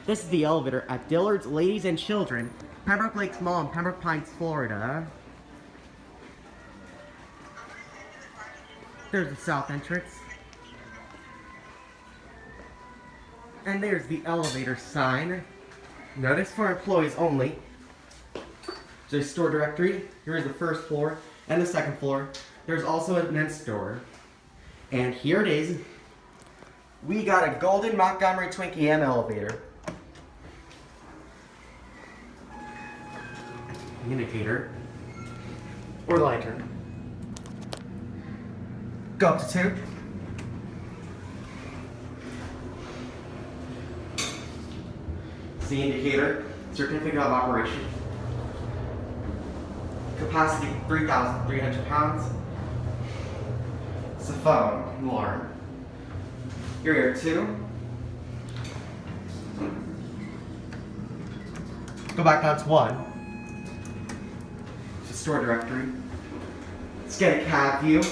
This is the elevator at Dillard's Ladies and Children, Pembroke Lakes Mall in Pembroke Pines, Florida. There's the south entrance. And there's the elevator sign. Notice for employees only. There's store directory. Here's the first floor and the second floor. There's also a men's store. And here it is. We got a golden Montgomery Twinkie-M elevator. Indicator. Or lantern. Go up to 2. The indicator, certificate of operation. Capacity 3,300 pounds. It's a phone alarm. Here 2. Go back down to 1. It's a store directory. Let's get a cab view.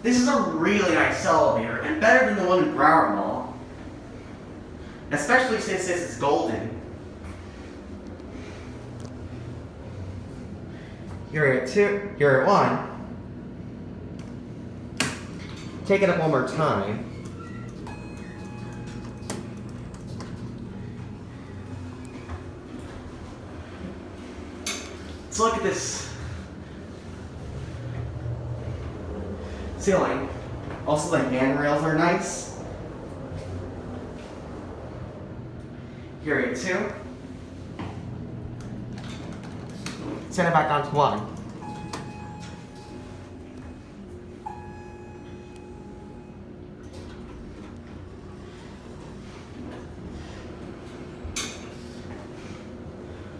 This is a really nice elevator, and better than the one in Broward Mall. Especially since this is golden. Here at 2, here at 1. Take it up one more time. Let's look at this ceiling. Also, the handrails are nice. Here at 2. Send it back down to 1.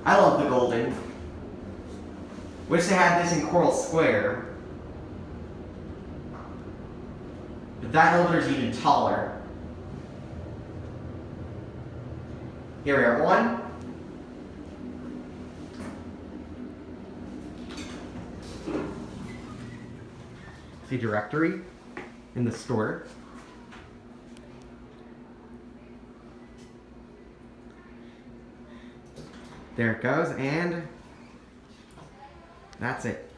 I love the golden. Wish they had this in Coral Square. But that elevator's even taller. Here we are, 1. See directory in the store. There it goes, and that's it.